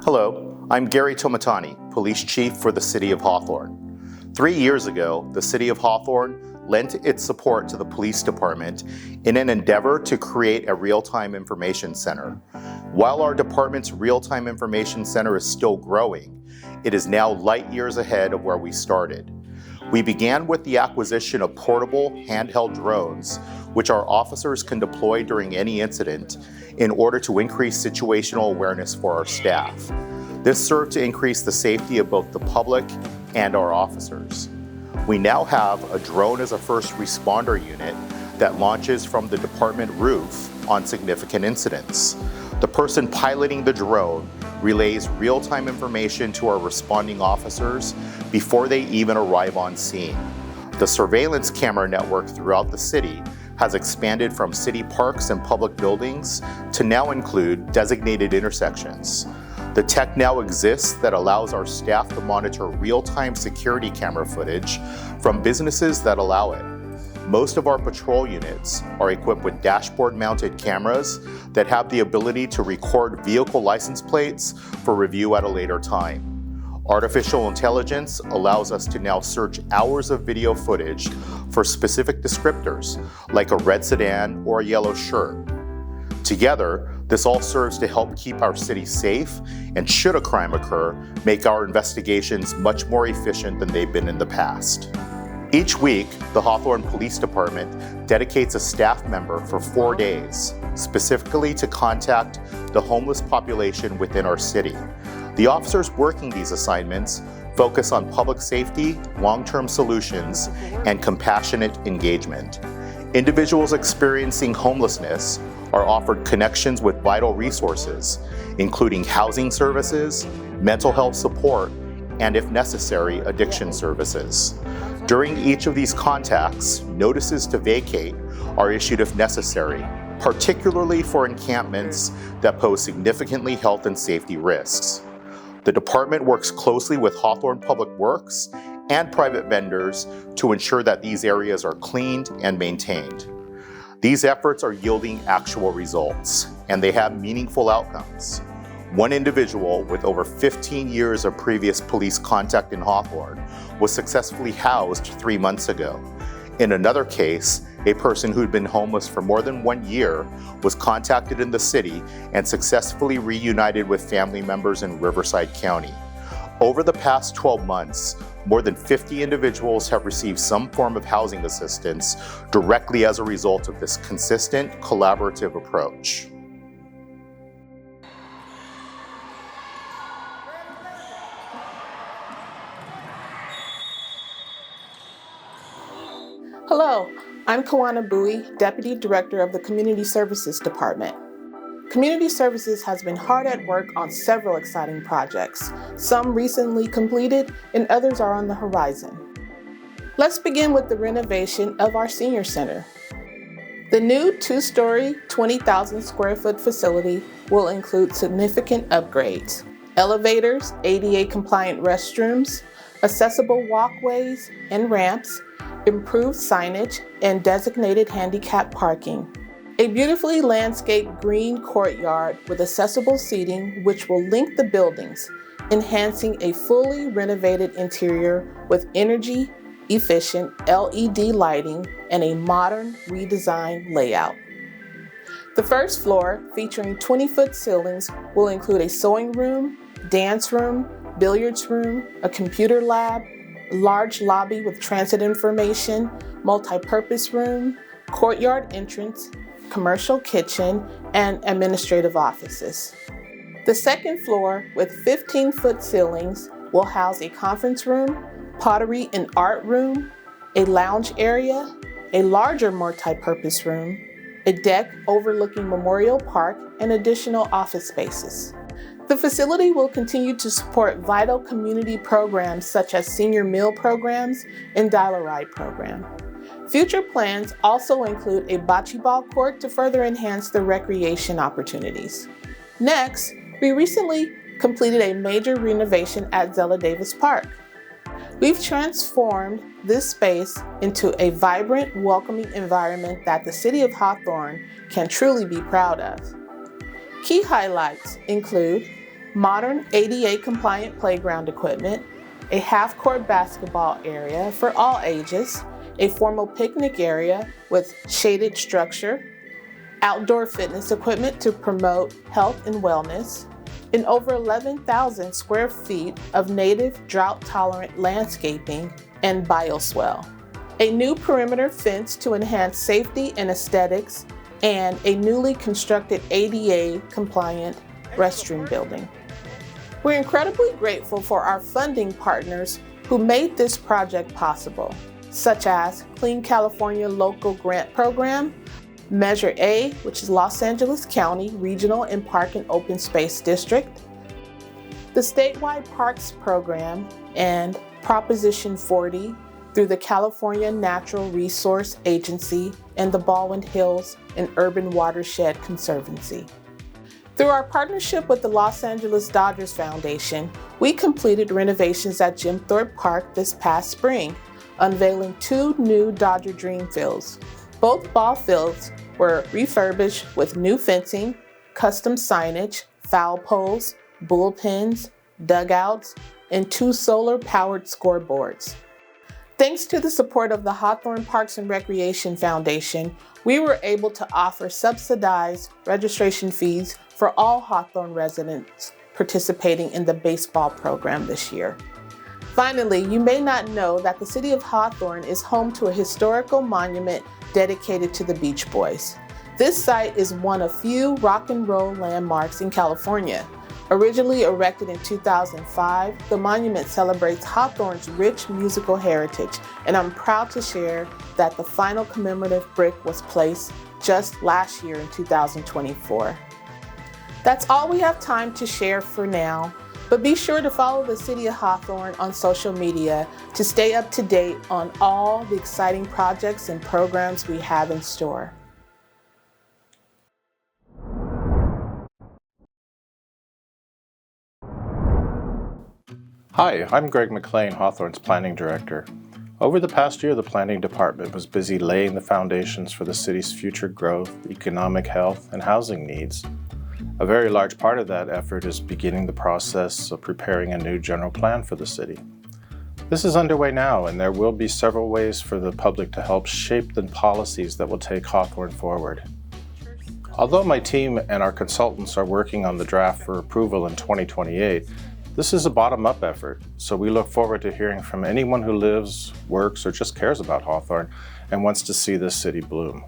Hello, I'm Gary Tomatani, Police Chief for the City of Hawthorne. 3 years ago, the City of Hawthorne lent its support to the Police Department in an endeavor to create a real-time information center. While our department's real-time information center is still growing, it is now light years ahead of where we started. We began with the acquisition of portable handheld drones, which our officers can deploy during any incident in order to increase situational awareness for our staff. This served to increase the safety of both the public and our officers. We now have a drone as a first responder unit that launches from the department roof on significant incidents. The person piloting the drone relays real-time information to our responding officers before they even arrive on scene. The surveillance camera network throughout the city has expanded from city parks and public buildings to now include designated intersections. The tech now exists that allows our staff to monitor real-time security camera footage from businesses that allow it. Most of our patrol units are equipped with dashboard-mounted cameras that have the ability to record vehicle license plates for review at a later time. Artificial intelligence allows us to now search hours of video footage for specific descriptors, like a red sedan or a yellow shirt. Together, this all serves to help keep our city safe and, should a crime occur, make our investigations much more efficient than they've been in the past. Each week, the Hawthorne Police Department dedicates a staff member for 4 days, specifically to contact the homeless population within our city. The officers working these assignments focus on public safety, long-term solutions, and compassionate engagement. Individuals experiencing homelessness are offered connections with vital resources, including housing services, mental health support, and, if necessary, addiction services. During each of these contacts, notices to vacate are issued if necessary, particularly for encampments that pose significantly health and safety risks. The department works closely with Hawthorne Public Works and private vendors to ensure that these areas are cleaned and maintained. These efforts are yielding actual results, and they have meaningful outcomes. One individual with over 15 years of previous police contact in Hawthorne was successfully housed 3 months ago. In another case, a person who'd been homeless for more than 1 year was contacted in the city and successfully reunited with family members in Riverside County. Over the past 12 months, more than 50 individuals have received some form of housing assistance directly as a result of this consistent, collaborative approach. Hello, I'm Kawana Bowie, Deputy Director of the Community Services Department. Community Services has been hard at work on several exciting projects, some recently completed and others are on the horizon. Let's begin with the renovation of our senior center. The new 2-story, 20,000 square foot facility will include significant upgrades: elevators, ADA compliant restrooms, accessible walkways and ramps, improved signage, and designated handicap parking. A beautifully landscaped green courtyard with accessible seating which will link the buildings, enhancing a fully renovated interior with energy-efficient LED lighting and a modern redesigned layout. The first floor, featuring 20-foot ceilings, will include a sewing room, dance room, billiards room, a computer lab, large lobby with transit information, multi-purpose room, courtyard entrance, commercial kitchen, and administrative offices. The second floor, with 15-foot ceilings, will house a conference room, pottery and art room, a lounge area, a larger multi-purpose room, a deck overlooking Memorial Park, and additional office spaces. The facility will continue to support vital community programs such as senior meal programs and dial-a-ride program. Future plans also include a bocce ball court to further enhance the recreation opportunities. Next, we recently completed a major renovation at Zella Davis Park. We've transformed this space into a vibrant, welcoming environment that the City of Hawthorne can truly be proud of. Key highlights include modern ADA-compliant playground equipment, a half-court basketball area for all ages, a formal picnic area with shaded structure, outdoor fitness equipment to promote health and wellness, and over 11,000 square feet of native drought-tolerant landscaping and bioswale, a new perimeter fence to enhance safety and aesthetics, and a newly constructed ADA-compliant restroom building. We're incredibly grateful for our funding partners who made this project possible, such as Clean California Local Grant Program, Measure A, which is Los Angeles County Regional and Park and Open Space District, the Statewide Parks Program, and Proposition 40 through the California Natural Resource Agency and the Baldwin Hills and Urban Watershed Conservancy. Through our partnership with the Los Angeles Dodgers Foundation, we completed renovations at Jim Thorpe Park this past spring, unveiling 2 new Dodger Dream Fields. Both ball fields were refurbished with new fencing, custom signage, foul poles, bullpens, dugouts, and 2 solar-powered scoreboards. Thanks to the support of the Hawthorne Parks and Recreation Foundation, we were able to offer subsidized registration fees for all Hawthorne residents participating in the baseball program this year. Finally, you may not know that the city of Hawthorne is home to a historical monument dedicated to the Beach Boys. This site is one of few rock and roll landmarks in California. Originally erected in 2005, the monument celebrates Hawthorne's rich musical heritage, and I'm proud to share that the final commemorative brick was placed just last year in 2024. That's all we have time to share for now, but be sure to follow the City of Hawthorne on social media to stay up to date on all the exciting projects and programs we have in store. Hi, I'm Greg McLean, Hawthorne's Planning Director. Over the past year, the Planning Department was busy laying the foundations for the city's future growth, economic health, and housing needs. A very large part of that effort is beginning the process of preparing a new general plan for the city. This is underway now, and there will be several ways for the public to help shape the policies that will take Hawthorne forward. Although my team and our consultants are working on the draft for approval in 2028, this is a bottom-up effort, so we look forward to hearing from anyone who lives, works, or just cares about Hawthorne and wants to see this city bloom.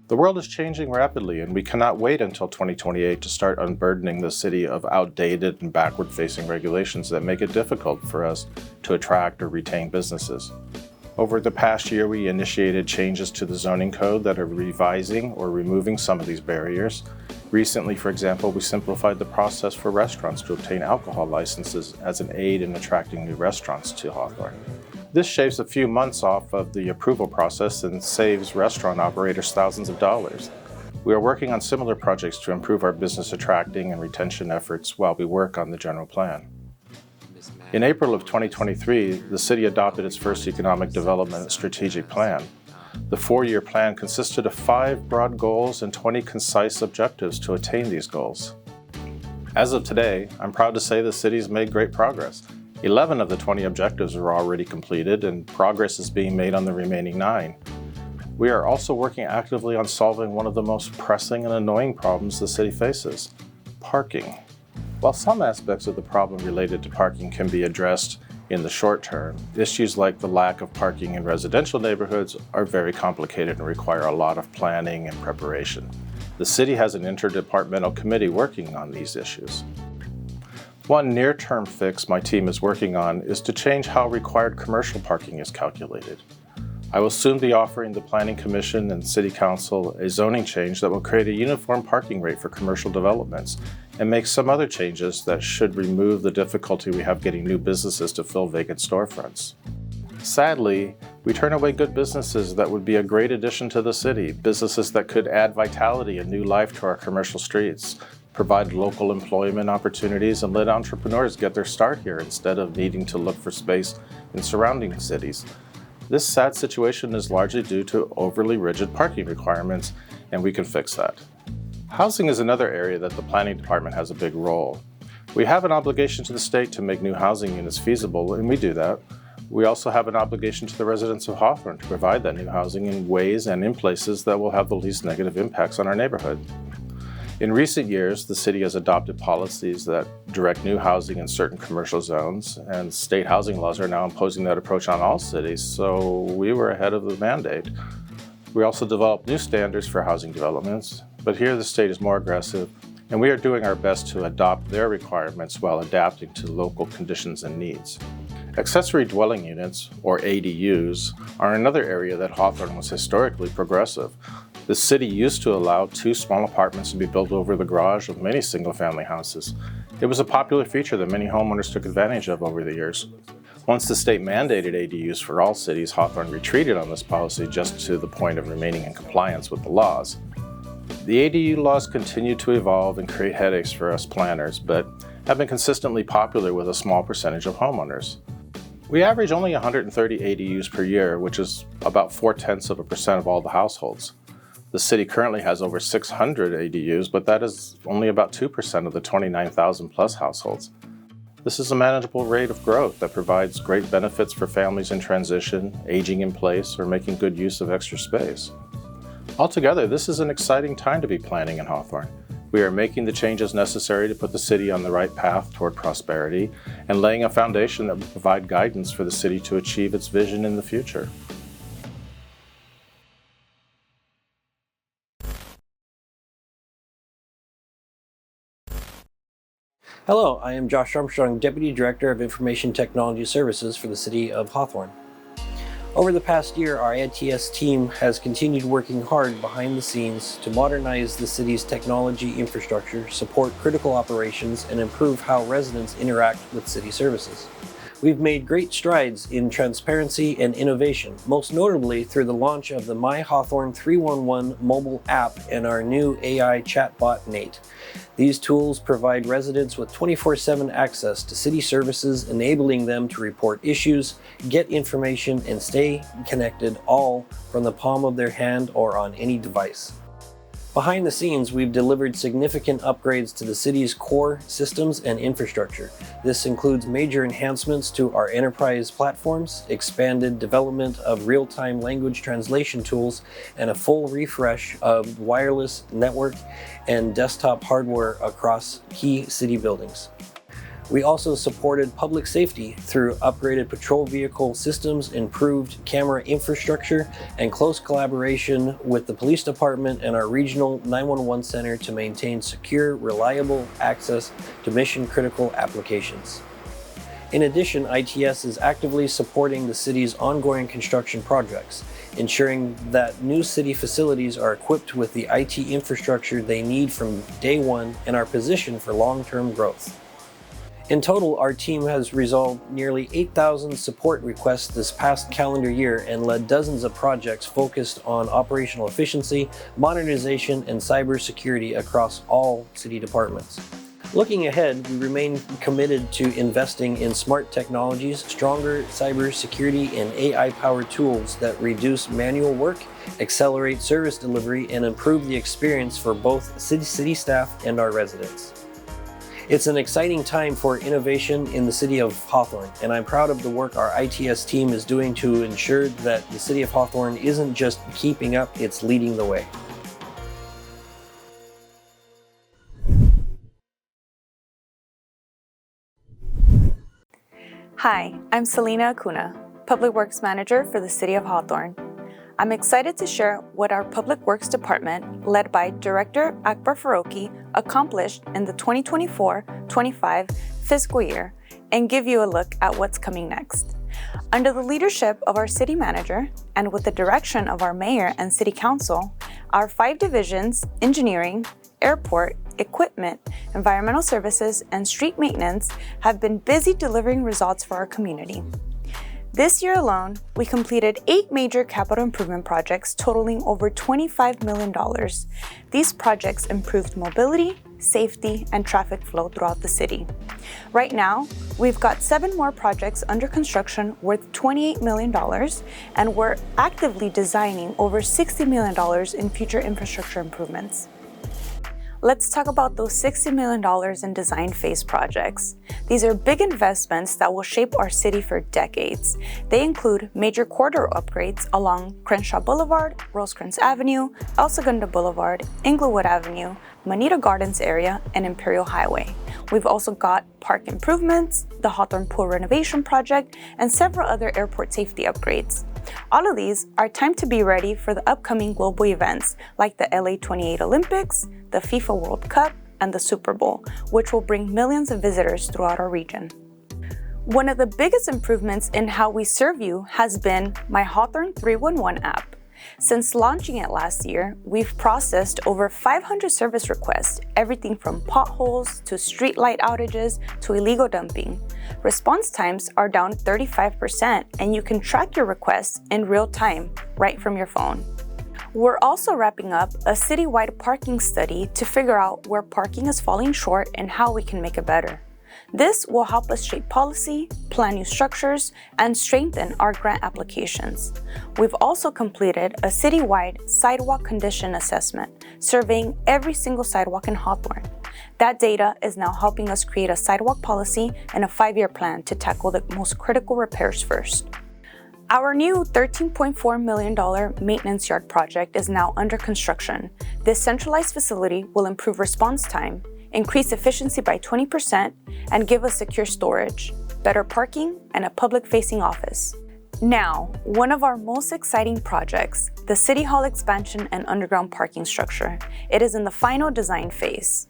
The world is changing rapidly, and we cannot wait until 2028 to start unburdening the city of outdated and backward-facing regulations that make it difficult for us to attract or retain businesses. Over the past year, we initiated changes to the zoning code that are revising or removing some of these barriers. Recently, for example, we simplified the process for restaurants to obtain alcohol licenses as an aid in attracting new restaurants to Hawthorne. This shaves a few months off of the approval process and saves restaurant operators thousands of dollars. We are working on similar projects to improve our business attracting and retention efforts while we work on the general plan. In April of 2023, the city adopted its first economic development strategic plan. The 4-year plan consisted of 5 broad goals and 20 concise objectives to attain these goals. As of today, I'm proud to say the city's made great progress. 11 of the 20 objectives are already completed, and progress is being made on the remaining 9. We are also working actively on solving one of the most pressing and annoying problems the city faces: parking. While some aspects of the problem related to parking can be addressed in the short term, issues like the lack of parking in residential neighborhoods are very complicated and require a lot of planning and preparation. The city has an interdepartmental committee working on these issues. One near-term fix my team is working on is to change how required commercial parking is calculated. I will soon be offering the Planning Commission and City Council a zoning change that will create a uniform parking rate for commercial developments and make some other changes that should remove the difficulty we have getting new businesses to fill vacant storefronts. Sadly, we turn away good businesses that would be a great addition to the city, businesses that could add vitality and new life to our commercial streets, provide local employment opportunities, and let entrepreneurs get their start here instead of needing to look for space in surrounding cities. This sad situation is largely due to overly rigid parking requirements, and we can fix that. Housing is another area that the Planning Department has a big role. We have an obligation to the state to make new housing units feasible, and we do that. We also have an obligation to the residents of Hawthorne to provide that new housing in ways and in places that will have the least negative impacts on our neighborhood. In recent years, the city has adopted policies that direct new housing in certain commercial zones, and state housing laws are now imposing that approach on all cities, so we were ahead of the mandate. We also developed new standards for housing developments, but here the state is more aggressive, and we are doing our best to adopt their requirements while adapting to local conditions and needs. Accessory dwelling units, or ADUs, are another area that Hawthorne was historically progressive. The city used to allow 2 small apartments to be built over the garage of many single-family houses. It was a popular feature that many homeowners took advantage of over the years. Once the state mandated ADUs for all cities, Hawthorne retreated on this policy just to the point of remaining in compliance with the laws. The ADU laws continue to evolve and create headaches for us planners, but have been consistently popular with a small percentage of homeowners. We average only 130 ADUs per year, which is about 0.4% of all the households. The city currently has over 600 ADUs, but that is only about 2% of the 29,000 plus households. This is a manageable rate of growth that provides great benefits for families in transition, aging in place, or making good use of extra space. Altogether, this is an exciting time to be planning in Hawthorne. We are making the changes necessary to put the city on the right path toward prosperity and laying a foundation that will provide guidance for the city to achieve its vision in the future. Hello, I am Josh Armstrong, Deputy Director of Information Technology Services for the City of Hawthorne. Over the past year, our ITS team has continued working hard behind the scenes to modernize the city's technology infrastructure, support critical operations, and improve how residents interact with city services. We've made great strides in transparency and innovation, most notably through the launch of the My Hawthorne 311 mobile app and our new AI chatbot, Nate. These tools provide residents with 24/7 access to city services, enabling them to report issues, get information, and stay connected, all from the palm of their hand or on any device. Behind the scenes, we've delivered significant upgrades to the city's core systems and infrastructure. This includes major enhancements to our enterprise platforms, expanded development of real-time language translation tools, and a full refresh of wireless network and desktop hardware across key city buildings. We also supported public safety through upgraded patrol vehicle systems, improved camera infrastructure, and close collaboration with the police department and our regional 911 center to maintain secure, reliable access to mission-critical applications. In addition, ITS is actively supporting the city's ongoing construction projects, ensuring that new city facilities are equipped with the IT infrastructure they need from day one and are positioned for long-term growth. In total, our team has resolved nearly 8,000 support requests this past calendar year and led dozens of projects focused on operational efficiency, modernization, and cybersecurity across all city departments. Looking ahead, we remain committed to investing in smart technologies, stronger cybersecurity, and AI-powered tools that reduce manual work, accelerate service delivery, and improve the experience for both city staff and our residents. It's an exciting time for innovation in the City of Hawthorne, and I'm proud of the work our ITS team is doing to ensure that the City of Hawthorne isn't just keeping up, it's leading the way. Hi, I'm Selena Acuna, Public Works Manager for the City of Hawthorne. I'm excited to share what our Public Works Department, led by Director Akbar Faroki, accomplished in the 2024-25 fiscal year and give you a look at what's coming next. Under the leadership of our City Manager and with the direction of our Mayor and City Council, our 5 divisions, Engineering, Airport, Equipment, Environmental Services, and Street Maintenance, have been busy delivering results for our community. This year alone, we completed 8 major capital improvement projects totaling over $25 million. These projects improved mobility, safety, and traffic flow throughout the city. Right now, we've got 7 more projects under construction worth $28 million, and we're actively designing over $60 million in future infrastructure improvements. Let's talk about those $60 million in design phase projects. These are big investments that will shape our city for decades. They include major corridor upgrades along Crenshaw Boulevard, Rosecrans Avenue, El Segundo Boulevard, Inglewood Avenue, Moneta Gardens area, and Imperial Highway. We've also got park improvements, the Hawthorne Pool renovation project, and several other airport safety upgrades. All of these are timed to be ready for the upcoming global events like the LA 28 Olympics, the FIFA World Cup, and the Super Bowl, which will bring millions of visitors throughout our region. One of the biggest improvements in how we serve you has been My Hawthorne 311 app. Since launching it last year, we've processed over 500 service requests, everything from potholes to streetlight outages to illegal dumping. Response times are down 35%, and you can track your requests in real time right from your phone. We're also wrapping up a citywide parking study to figure out where parking is falling short and how we can make it better. This will help us shape policy, plan new structures, and strengthen our grant applications. We've also completed a citywide sidewalk condition assessment, surveying every single sidewalk in Hawthorne. That data is now helping us create a sidewalk policy and a 5-year plan to tackle the most critical repairs first. Our new $13.4 million maintenance yard project is now under construction. This centralized facility will improve response time, increase efficiency by 20%, and give us secure storage, better parking, and a public-facing office. Now, one of our most exciting projects, the City Hall expansion and underground parking structure. It is in the final design phase.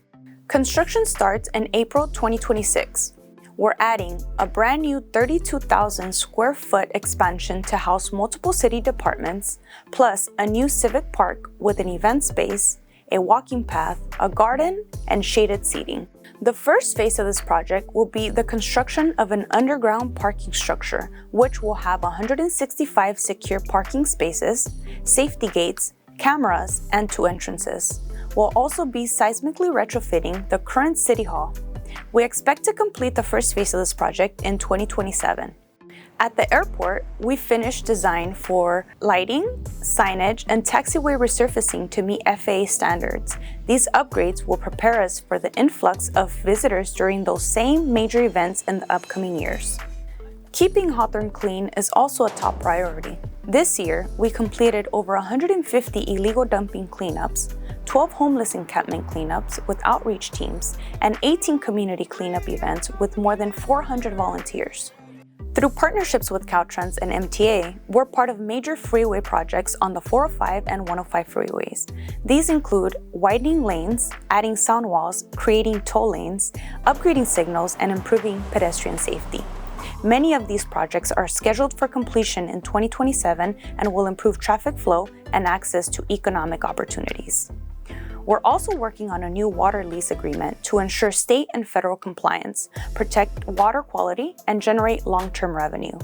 Construction starts in April 2026. We're adding a brand new 32,000 square foot expansion to house multiple city departments, plus a new civic park with an event space, a walking path, a garden, and shaded seating. The first phase of this project will be the construction of an underground parking structure, which will have 165 secure parking spaces, safety gates, cameras, and 2 entrances. We'll also be seismically retrofitting the current City Hall. We expect to complete the first phase of this project in 2027. At the airport, we finished design for lighting, signage, and taxiway resurfacing to meet FAA standards. These upgrades will prepare us for the influx of visitors during those same major events in the upcoming years. Keeping Hawthorne clean is also a top priority. This year, we completed over 150 illegal dumping cleanups, 12 homeless encampment cleanups with outreach teams, and 18 community cleanup events with more than 400 volunteers. Through partnerships with Caltrans and MTA, we're part of major freeway projects on the 405 and 105 freeways. These include widening lanes, adding sound walls, creating toll lanes, upgrading signals, and improving pedestrian safety. Many of these projects are scheduled for completion in 2027 and will improve traffic flow and access to economic opportunities. We're also working on a new water lease agreement to ensure state and federal compliance, protect water quality, and generate long-term revenue.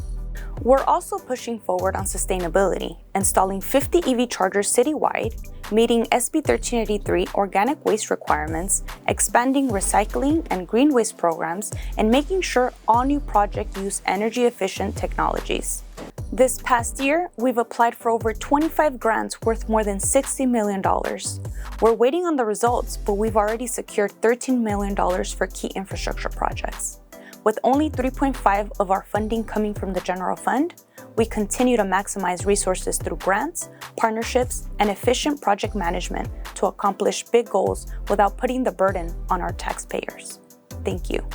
We're also pushing forward on sustainability, installing 50 EV chargers citywide, meeting SB 1383 organic waste requirements, expanding recycling and green waste programs, and making sure all new projects use energy-efficient technologies. This past year, we've applied for over 25 grants worth more than $60 million. We're waiting on the results, but we've already secured $13 million for key infrastructure projects. With only 3.5% of our funding coming from the general fund, we continue to maximize resources through grants, partnerships, and efficient project management to accomplish big goals without putting the burden on our taxpayers. Thank you.